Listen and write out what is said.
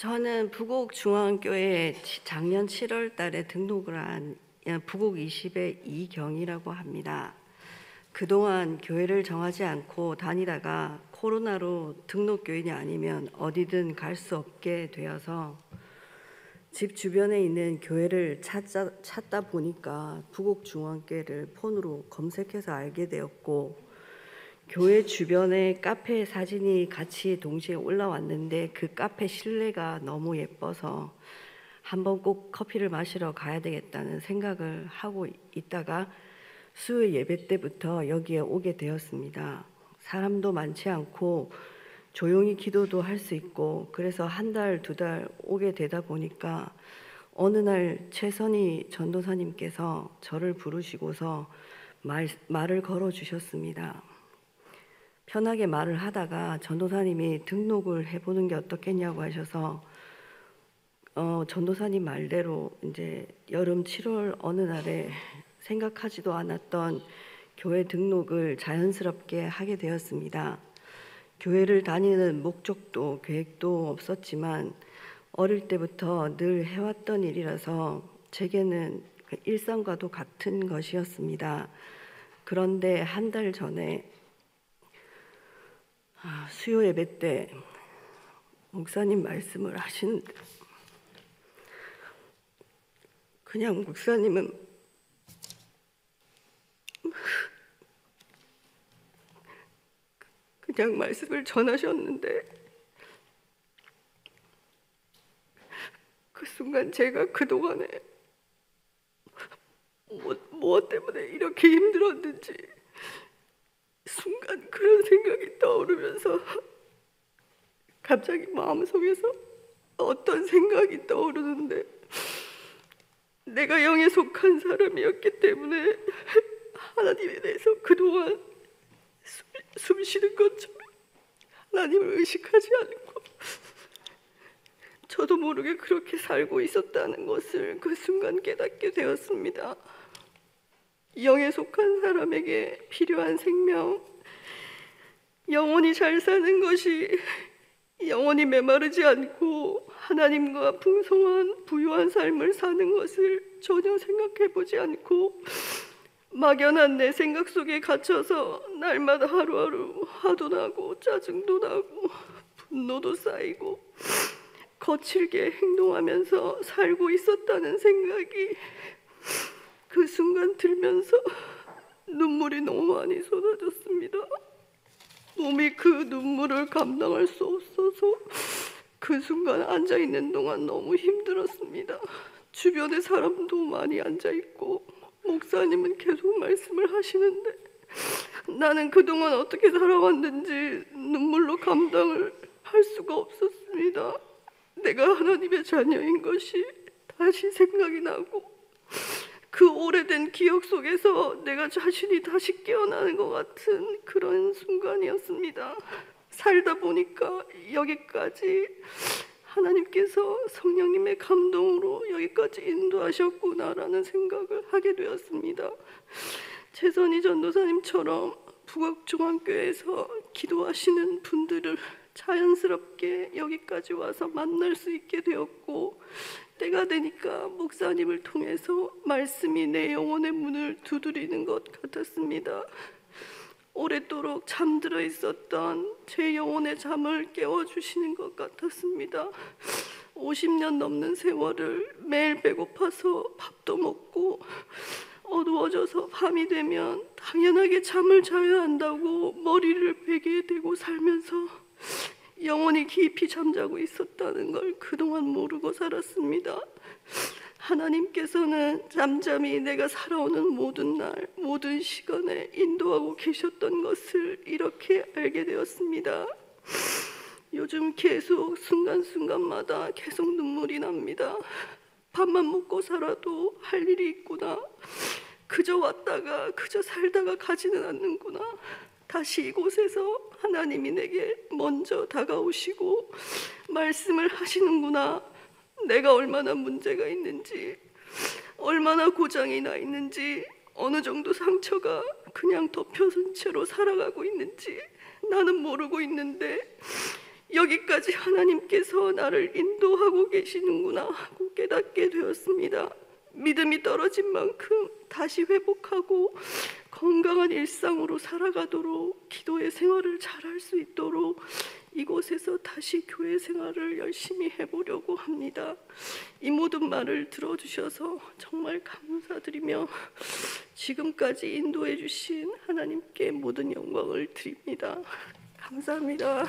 저는 부곡중앙교회에 작년 7월 달에 등록을 한 부곡 20의 이경이라고 합니다. 그동안 교회를 정하지 않고 다니다가 코로나로 등록교인이 아니면 어디든 갈 수 없게 되어서 집 주변에 있는 교회를 찾다 보니까 부곡중앙교회를 폰으로 검색해서 알게 되었고, 교회 주변에 카페 사진이 같이 동시에 올라왔는데 그 카페 실내가 너무 예뻐서 한번 꼭 커피를 마시러 가야 되겠다는 생각을 하고 있다가 수요 예배 때부터 여기에 오게 되었습니다. 사람도 많지 않고 조용히 기도도 할 수 있고, 그래서 한 달, 두 달 오게 되다 보니까 어느 날 최선희 전도사님께서 저를 부르시고서 말을 걸어 주셨습니다. 편하게 말을 하다가 전도사님이 등록을 해보는 게 어떻겠냐고 하셔서 전도사님 말대로 이제 여름 7월 어느 날에 생각하지도 않았던 교회 등록을 자연스럽게 하게 되었습니다. 교회를 다니는 목적도 계획도 없었지만 어릴 때부터 늘 해왔던 일이라서 제게는 일상과도 같은 것이었습니다. 그런데 한 달 전에 수요 예배 때 목사님 말씀을 하시는데, 그냥 목사님은 그냥 말씀을 전하셨는데, 그 순간 제가 그동안에 무엇 때문에 이렇게 힘들었는지 순간 그런 생각이 떠오르면서 갑자기 마음속에서 어떤 생각이 떠오르는데, 내가 영에 속한 사람이었기 때문에 하나님에 대해서 그동안 숨 쉬는 것처럼 하나님을 의식하지 않고 저도 모르게 그렇게 살고 있었다는 것을 그 순간 깨닫게 되었습니다. 영에 속한 사람에게 필요한 생명, 영원히 잘 사는 것이 영원히 메마르지 않고 하나님과 풍성한 부유한 삶을 사는 것을 전혀 생각해보지 않고 막연한 내 생각 속에 갇혀서 날마다 하루하루 화도 나고 짜증도 나고 분노도 쌓이고 거칠게 행동하면서 살고 있었다는 생각이 그 순간 들면서 눈물이 너무 많이 쏟아졌습니다. 몸이 그 눈물을 감당할 수 없어서 그 순간 앉아있는 동안 너무 힘들었습니다. 주변에 사람도 많이 앉아있고 목사님은 계속 말씀을 하시는데 나는 그동안 어떻게 살아왔는지 눈물로 감당을 할 수가 없었습니다. 내가 하나님의 자녀인 것이 다시 생각이 나고 그 오래된 기억 속에서 내가 자신이 다시 깨어나는 것 같은 그런 순간이었습니다. 살다 보니까 여기까지 하나님께서 성령님의 감동으로 여기까지 인도하셨구나라는 생각을 하게 되었습니다. 최선희 전도사님처럼 부곡중앙교회에서 기도하시는 분들을 자연스럽게 여기까지 와서 만날 수 있게 되었고, 때가 되니까 목사님을 통해서 말씀이 내 영혼의 문을 두드리는 것 같았습니다. 오랫도록 잠들어 있었던 제 영혼의 잠을 깨워주시는 것 같았습니다. 50년 넘는 세월을 매일 배고파서 밥도 먹고 어두워져서 밤이 되면 당연하게 잠을 자야 한다고 머리를 베게 되고 살면서 영혼이 깊이 잠자고 있었다는 걸 그동안 모르고 살았습니다. 하나님께서는 잠잠히 내가 살아오는 모든 날, 모든 시간에 인도하고 계셨던 것을 이렇게 알게 되었습니다. 요즘 계속 순간순간마다 계속 눈물이 납니다. 밥만 먹고 살아도 할 일이 있구나. 그저 왔다가 그저 살다가 가지는 않는구나. 다시 이곳에서 하나님이 내게 먼저 다가오시고 말씀을 하시는구나. 내가 얼마나 문제가 있는지, 얼마나 고장이 나 있는지, 어느 정도 상처가 그냥 덮여진 채로 살아가고 있는지 나는 모르고 있는데 여기까지 하나님께서 나를 인도하고 계시는구나 하고 깨닫게 되었습니다. 믿음이 떨어진 만큼 다시 회복하고 건강한 일상으로 살아가도록 기도의 생활을 잘할 수 있도록 이곳에서 다시 교회 생활을 열심히 해보려고 합니다. 이 모든 말을 들어주셔서 정말 감사드리며 지금까지 인도해 주신 하나님께 모든 영광을 드립니다. 감사합니다.